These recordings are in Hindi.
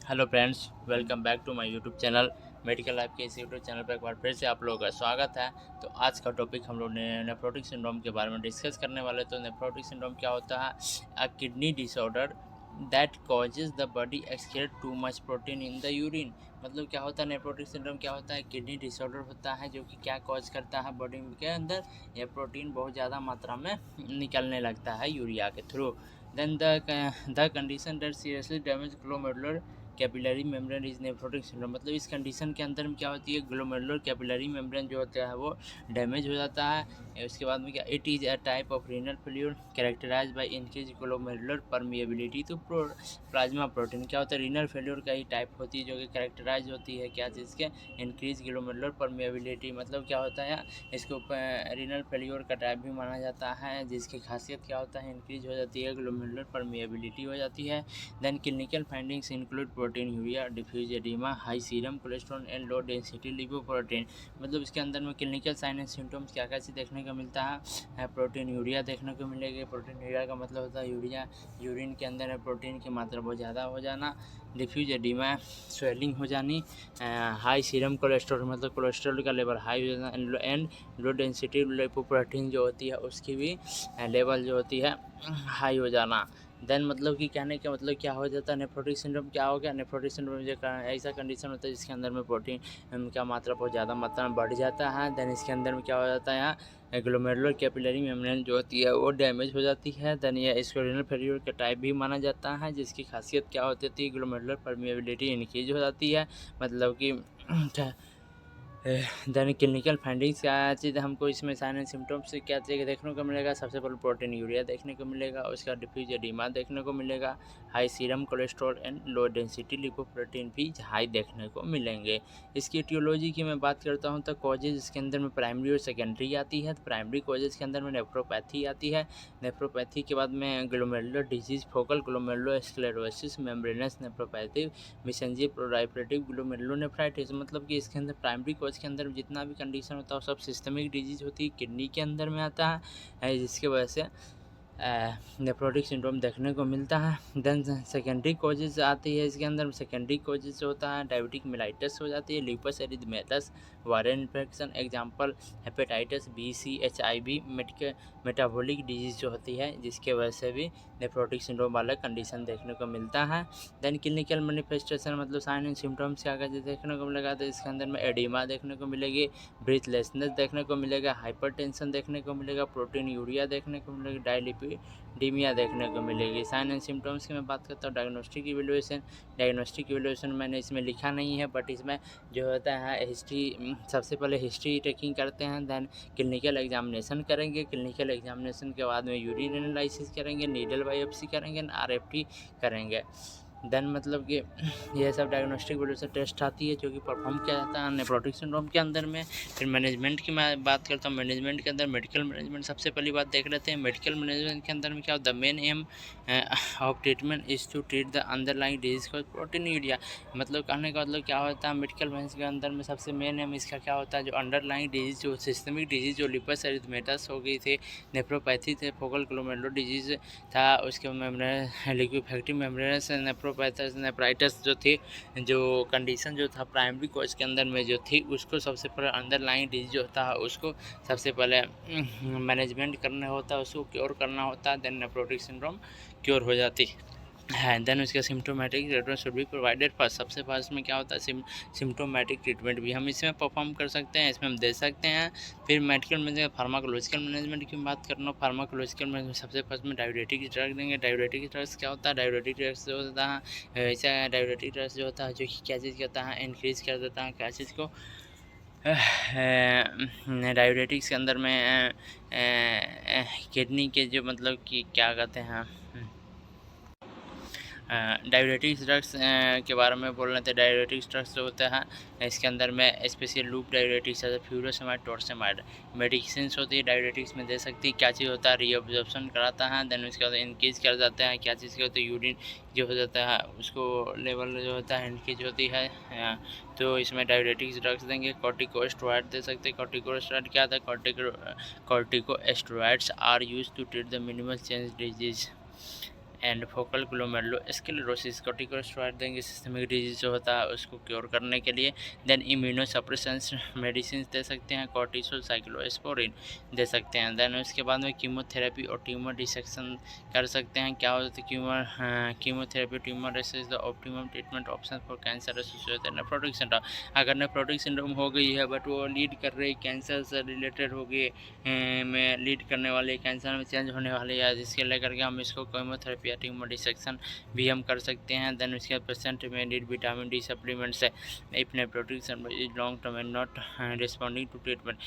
Hello friends, welcome back to my YouTube channel medical life के इस यूट्यूब चैनल पर एक बार फिर से आप लोगों का स्वागत है। तो आज का टॉपिक हम लोग नेफ्रोटिक सिंड्रोम के बारे में डिस्कस करने वाले। तो नेफ्रोटिक सिंड्रोम क्या होता है? A kidney disorder that causes the body excrete too much protein in the urine. मतलब क्या होता है नेफ्रोटिक सिंड्रोम? क्या होता है? किडनी डिसऑर्डर होता है जो कि क्या कॉज करता है बॉडी के अंदर ये प्रोटीन बहुत ज़्यादा मात्रा में निकलने लगता है यूरिया के through. Then the condition that seriously damage glomerular capillary membrane is nephrotic syndrome. मतलब इस कंडीशन के अंदर में क्या होती है, ग्लोमेरुलर कैपिलरी मेम्ब्रेन जो होता है वो डैमेज हो जाता है। उसके बाद में क्या, it is a type of renal failure characterize by increase glomerular permeability to plasma protein. क्या होता है? रीनल फेल्यूर का ही टाइप होती है जो कि कैरेक्टराइज होती है क्या चीज़ के, इंक्रीज ग्लोमेरुलर परमिएबिलिटी। मतलब क्या होता है, इसको रीनल फेल्यूर का टाइप भी माना जाता है, जिसकी खासियत क्या होता है, इंक्रीज हो जाती है, ग्लोमेरुलर परमिएबिलिटी हो जाती है। Then clinical findings include proteinuria, diffuse oedema, high serum cholesterol and low density lipoprotein. मतलब इसके अंदर में क्लिनिकल साइन एंड सिम्टम्स क्या क्या चीज़ देखने को मिलता है? प्रोटीन यूरिया देखने को मिलेगी। प्रोटीन यूरिया का मतलब होता है यूरिया यूरिन के अंदर प्रोटीन की मात्रा बहुत ज़्यादा हो जाना। डिफ्यूज एडिमा, स्वेलिंग हो जानी। हाई सीरम कोलेस्ट्रॉल मतलब कोलेस्ट्रॉल का लेवल हाई हो जाना। एंड लो डेंसिटी लिपोप्रोटीन जो होती है उसकी भी लेवल जो होती है हाई हो जाना। देन मतलब कि कहने का मतलब क्या हो जाता है, नेफ्रोटिक सिंड्रोम क्या हो गया? नेफ्रोटिक सिंड्रोम जो ऐसा कंडीशन होता है जिसके अंदर में प्रोटीन का मात्रा बहुत ज़्यादा मात्रा में बढ़ जाता है। देन इसके अंदर में क्या हो जाता है, यहाँ ग्लोमेरुलर कैपिलरी मेम्ब्रेन जो होती है वो डैमेज हो जाती है। देन ये इसको रीनल फेल्यूर का टाइप भी माना जाता है, जिसकी खासियत क्या होती है, ग्लोमेरुलर परमिएबिलिटी इंक्रीज हो जाती है। मतलब कि देन क्लिनिकल फाइंडिंग्स क्या चीज़ हमको इसमें साइन एंड सिम्टम्स से क्या चीज़ देखने को मिलेगा? सबसे पहले प्रोटीन यूरिया देखने को मिलेगा, उसका डिफ्यूज एडिमा देखने को मिलेगा, high serum cholesterol and low density lipoprotein भी हाई देखने को मिलेंगे। इसकी एटियोलॉजी की मैं बात करता हूँ तो कॉजेज इसके अंदर में प्राइमरी और सेकेंडरी आती है। तो प्राइमरी कॉजेज के अंदर में नेफ्रोपैथी आती है। नेफ्रोपैथी के बाद में glomerular disease, focal glomerulosclerosis, membranous nephropathy, mesangial proliferative glomerulonephritis. मतलब कि इसके अंदर प्राइमरी कॉज के अंदर जितना भी कंडीशन होता है वो सब सिस्टमिक डिजीज होती है, किडनी के अंदर में आता है, जिसकी वजह से नेफ्रोटिक सिंड्रोम देखने को मिलता है। देन सेकेंडरी कॉजेज आती है इसके अंदर। सेकेंडरी कॉजेज होता है डायबिटिक मेलाइटस हो जाती है, lupus erythematosus, viral infection, example hepatitis B, C, HIV, metabolic disease जो होती है, जिसके वजह से भी नेफ्रोटिक सिंड्रोम वाला कंडीशन देखने को मिलता है। देन क्लिनिकल मैनिफेस्टेशन मतलब साइन एंड सिम्टम्स क्या क्या देखने को मिलेगा? तो इसके अंदर में एडिमा देखने को मिलेगी, ब्रीथलेसनेस देखने को मिलेगा, हाइपरटेंशन देखने को मिलेगा, प्रोटीन यूरिया देखने को मिलेगा, डायलिपिडीमिया देखने को मिलेगी। साइन एंड सिम्टम्स की मैं बात करता हूँ, डायग्नोस्टिक इवेल्युएशन मैंने इसमें लिखा नहीं है, बट इसमें जो होता है हिस्ट्री, सबसे पहले हिस्ट्री टेकिंग करते हैं। देन क्लिनिकल एग्जामिनेशन करेंगे, क्लिनिकल एग्जामिनेशन के बाद में यूरिन एनालिसिस करेंगे, नीडल बायोप्सी करेंगे, RFT करेंगे। देन मतलब कि यह सब डायग्नोस्टिक वैल्यूएशन टेस्ट आती है जो कि परफॉर्म किया जाता है नेफ्रोटिक सिंड्रोम के अंदर में। फिर मैनेजमेंट की मैं बात करता हूँ। मैनेजमेंट के अंदर मेडिकल मैनेजमेंट सबसे पहली बात देख लेते हैं। मेडिकल मैनेजमेंट के अंदर में क्या होता है, main aim of treatment is to treat the underlying disease को प्रोटीन यूरिया। मतलब कहने का मतलब क्या होता है, मेडिकल मैनेज के अंदर में सबसे मेन एम इसका क्या होता है, जो अंडरलाइंग डिजीज, जो सिस्टमिक डिजीज, जो लिपस एरिथमेटस हो गई थी, नेफ्रोपैथी थे, फोकल ग्लोमेरुलर डिजीज था, उसके लिक्विफेक्टिव मेम्ब्रेनस नेफ्रोपैथस नेफ्राइटिस जो थी, जो कंडीशन जो था प्राइमरी कोज के अंदर में जो थी, उसको सबसे पहले अंडरलाइंग डिजीज जो होता है उसको सबसे पहले मैनेजमेंट करना होता है, उसको क्योर करना होता है। देन नेफ्रोटिक सिंड्रोम क्योर हो जाती है। देन उसका symptomatic treatment should be provided first. सबसे फर्स्ट में क्या होता है, सिम्टोमेटिक ट्रीटमेंट भी हम इसमें परफॉर्म कर सकते हैं, इसमें हम दे सकते हैं। फिर मेडिकल मैनेजमेंट, फार्माकोलॉजिकल मैनेजमेंट की बात करना, फार्माकोलॉजिकल मैनेजमेंट सबसे फर्स्ट में डायबिटिक ड्रग देंगे। डायबिटिक ड्रग्स क्या होता है, डायबिटिक ड्रग्स जो होता है, ऐसा डायबिटिक ड्रग्स जो होता है जो कि क्या चीज़ करता है, इंक्रीज़ कर देता है क्या चीज़ को, डायबिटिक्स के अंदर में किडनी के जो मतलब कि क्या कहते हैं, डायबिटिक्स ड्रग्स के बारे में बोल रहे थे। डायबिटिक्स ड्रग्स जो होता है इसके अंदर में स्पेशल लूप डायबिटिक्स है, फ्यूरोसेमाइड, टोर्सेमाइड मेडिसिन होती है डायबिटिक्स में दे सकती है। क्या चीज़ होता है, रीअब्जॉर्प्शन कराता है। देन उसके बाद इनक्रीज कर जाता है, क्या चीज़ का होता है, यूरिन जो हो जाता है उसको लेवल जो होता है इनक्रीज होती है। तो इसमें डायबिटिक्स ड्रग्स देंगे। कॉर्टिकोस्टेरॉइड दे सकते हैं। कॉर्टिकोस्टेरॉइड क्या था, corticosteroids are use to treat the minimal change disease. And focal glomerulosclerosis corticosteroid देंगे सिस्टमिक डिजीज जो होता है उसको क्योर करने के लिए। देन इम्यूनोसप्रेसेंस मेडिसिन दे सकते हैं, कॉर्टिसोल साइक्लोस्पोरिन दे सकते हैं। देन उसके बाद में कीमोथेरेपी और ट्यूमर डिसेक्शन कर सकते हैं। क्या होता है chemotherapy tumour dissection is the optimum treatment option for cancer associated nephrotic syndrome. अगर नेफ्रोटिक सिंड्रोम हो गई है बट वो लीड कर रही कैंसर से रिलेटेड होगी में लीड करने वाले कैंसर में चेंज होने वाली है, जिसके लेकर के हम इसको कीमोथेरेपी या ट्यूमर डिसेक्शन भी हम कर सकते हैं। देन उसके बाद पेशेंट में नीड विटामिन डी सप्लीमेंट्स है if nephrotic syndrome is long term and not responding to treatment.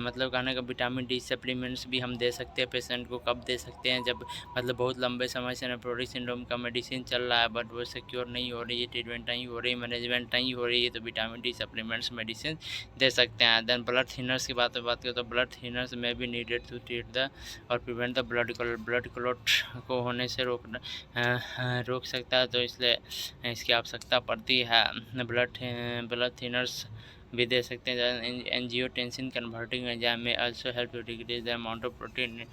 मतलब कहने का विटामिन डी सप्लीमेंट्स भी हम दे सकते हैं पेशेंट को। कब दे सकते हैं? जब मतलब बहुत लंबे समय से नेफ्रोटिक सिंड्रोम का मेडिसिन चल रहा है बट वो सिक्योर नहीं हो रही है, ट्रीटमेंट नहीं हो रही, मैनेजमेंट नहीं हो रही है, तो विटामिन डी सप्लीमेंट्स मेडिसिन दे सकते हैं। देन ब्लड थिनर्स की बात करें तो ब्लड थिनर्स में भी नीडेड टू ट्रीट द और प्रिवेंट द ब्लड क्लॉट को होने से रोक सकता है, तो इसलिए इसकी आवश्यकता पड़ती है। ब्लड थिनर्स भी दे सकते हैं। एंजियोटेंसिन कन्वर्टिंग एंजाइम में also help to decrease the amount of protein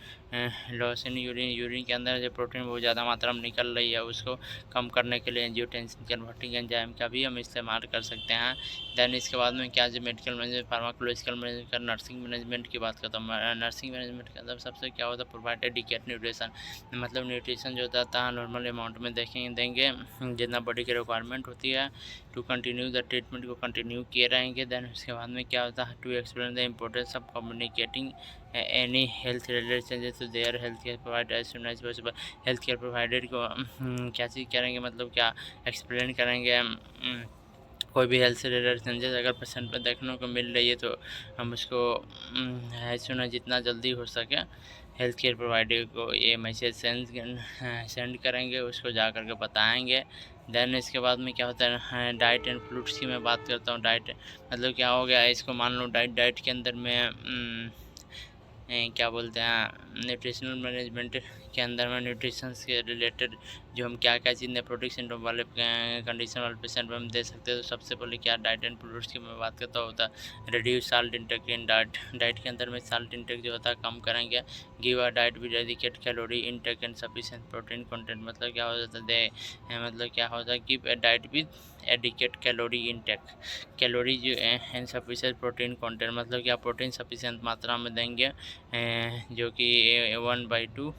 loss in urine के अंदर जो प्रोटीन बहुत ज़्यादा मात्रा में निकल रही है उसको कम करने के लिए एंजियोटेंसिन कन्वर्टिंग एंजाइम का भी हम इस्तेमाल कर सकते हैं। देन इसके बाद में क्या जो medical management, pharmacological management, nursing management की बात करता हूँ। नर्सिंग मैनेजमेंट के अंदर सबसे क्या होता है, प्रोवाइड एडिक्वेट न्यूट्रिशन, मतलब न्यूट्रिशन जो होता है नॉर्मल अमाउंट में देंगे जितना बॉडी की रिक्वायरमेंट होती है टू कंटिन्यू द ट्रीटमेंट को कंटिन्यू किए रहेंगे। देन उसके बाद में क्या होता है, to explain the importance of communicating any health related changes to their health care provider as soon as possible. Health care provider को क्या चीज़ करेंगे, मतलब क्या एक्सप्लेन करेंगे। कोई भी हेल्थ से रिलेटेड चेंजेस अगर पेशेंट पर देखने को मिल रही है तो हम उसको एज सून एज जितना जल्दी हो सके हेल्थ केयर प्रोवाइडर को ये मैसेज सेंड करेंगे, उसको जा कर के बताएँगे। देन इसके बाद में क्या होता है, डाइट एंड फ्रूट्स की मैं बात करता हूँ। डाइट मतलब क्या हो गया, इसको मान लो डाइट के अंदर में क्या बोलते हैं, न्यूट्रिशनल मैनेजमेंट के अंदर में न्यूट्रिशन से रिलेटेड जो हम क्या क्या चीज़ नेफ्रोटिक सिंड्रोम वाले कंडीशन वाले पेशेंट में हम दे सकते हैं। तो सबसे पहले क्या डाइट एंड फ्रूट्स की मैं बात करता होता है, reduce salt intake in diet के अंदर में साल्ट इंटेक जो होता है कम करेंगे। Give a diet with adequate calorie intake and sufficient protein content, मतलब क्या हो जाता है, मतलब क्या होता है, give a diet with adequate calorie intake, calorie जो एंड सफिशिएंट प्रोटीन कंटेंट, मतलब क्या प्रोटीन सफिशिएंट मात्रा में देंगे जो कि 1/2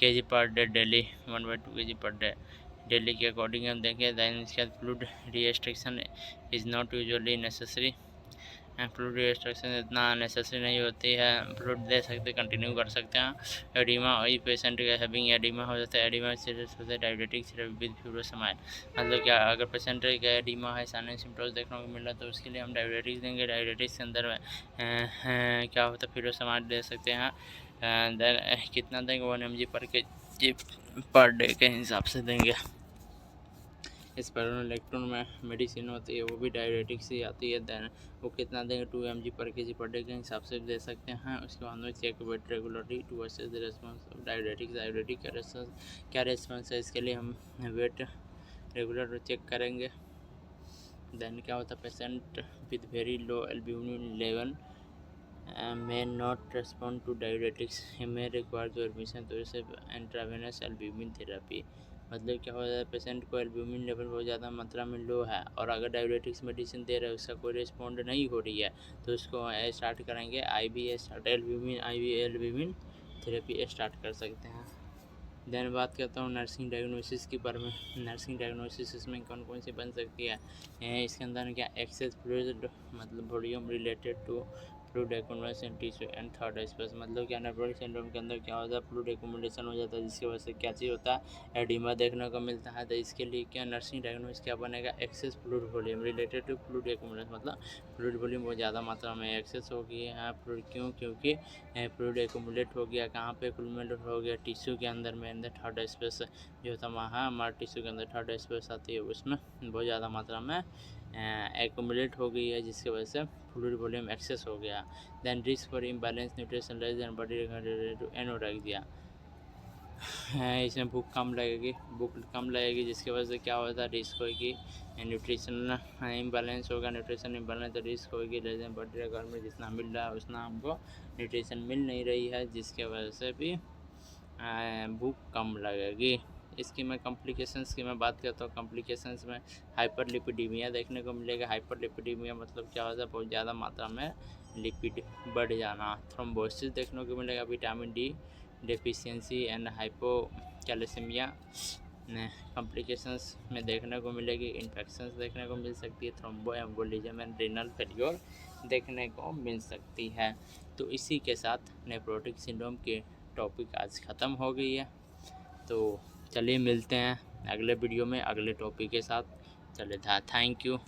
kg per day daily, 1/2 kg per day daily के अकॉर्डिंग हम देखें। दैन इसके बाद fluid restriction is not usually necessary, fluid restriction इतना नेसेसरी नहीं होती है, फ्लूड दे सकते कंटिन्यू कर सकते हैं। एडिमा वही पेशेंट का हैविंग एडिमा हो जाता है, एडिमा सीरियस होता है डायबिटिक्स विद फ्यूरोसमाइड, मतलब क्या अगर पेशेंट का एडिमा है, साइनस सिम्टम्स देखने को मिल रहा है तो उसके लिए हम डायबिटिक्स देंगे। डायबिटिक्स के अंदर में क्या होता है, फ्यूरोसमाइड दे सकते हैं। देन कितना देंगे, 1 mg पर डे के हिसाब से देंगे। स्पाइरोलेक्टोन में मेडिसिन होती है वो भी डायबिटिक्स से आती है। देन वो कितना देंगे, 2 mg पर kg पर डे के हिसाब से दे सकते हैं। उसके बाद में check weight regularly to assess the response of diabetic का क्या रेस्पॉन्स है, इसके लिए हम वेट रेगुलर चेक करेंगे। देन क्या होता है, patient with very low albumin level may not respond to diuretics, he may require to admission to receive intravenous albumin therapy, मतलब क्या हो जाता है, पेशेंट को एल्ब्यूमिन लेवल बहुत ज़्यादा मात्रा में लो है और अगर डायबिटिक्स मेडिसिन दे रहे हैं उसका कोई रिस्पॉन्ड नहीं हो रही है तो उसको स्टार्ट करेंगे IV एल्ब्यूमिन थेरेपी स्टार्ट कर सकते हैं। देन बात करता हूँ नर्सिंग डायग्नोसिस के बारे में। नर्सिंग डायग्नोसिस इसमें कौन कौन सी बन सकती है, इसके अंदर क्या एक्सेस फ्लूइड मतलब volume related to fluid accumulation tissue and third space, मतलब क्या नेफ्रोटिक सिंड्रोम के अंदर क्या होता है, फ्लूइड एक्युमुलेशन हो जाता है जिसकी वजह से क्या चीज़ होता है, एडिमा देखने को मिलता है। तो इसके लिए क्या नर्सिंग डायग्नोसिस क्या बनेगा, excess fluid volume related to fluid accumulation, मतलब फ्लूइड वॉल्यूम बहुत ज़्यादा मात्रा में एक्सेस हो गई है फ्लूइड, क्योंकि फ्लूइड एक्युमुलेट हो गया, कहाँ पे एक्युमुलेट हो गया, टिश्यू के अंदर में, अंदर थर्ड स्पेस जो होता है वहाँ हमारे टिश्यू के अंदर थर्ड स्पेस आती है उसमें बहुत ज़्यादा मात्रा में एक्युमुलेट हो गई है जिसकी वजह से फ्लूइड वॉल्यूम एक्सेस हो गया। Then risk for imbalance nutrition less than body to anorexia, इसमें भूख कम लगेगी जिसकी वजह से क्या होता है, रिस्क होगी न्यूट्रिशन इम्बैलेंस होगा, न्यूट्रिशन इम्बैलेंस तो रिस्क होगी लेस देन बॉडी रिक्वायरमेंट, जितना मिल रहा है उतना हमको न्यूट्रिशन मिल नहीं रही है जिसके वजह से भी भूख कम लगेगी। इसकी मैं कॉम्प्लिकेशंस की मैं बात करता हूँ, कॉम्प्लिकेशंस में हाइपरलिपिडीमिया देखने को मिलेगा। हाइपरलिपिडीमिया मतलब क्या होता है, बहुत ज़्यादा मात्रा में लिपिड बढ़ जाना। थ्रोम्बोसिस देखने को मिलेगा, vitamin D deficiency and hypocalcaemia complications में देखने को मिलेगी। इन्फेक्शंस देखने को मिल सकती है, thrombo embolism and renal failure देखने को मिल सकती है। तो इसी के साथ नेफ्रोटिक सिंड्रोम की टॉपिक आज ख़त्म हो गई है। तो चलिए मिलते हैं अगले वीडियो में अगले टॉपिक के साथ। चलिए थैंक यू।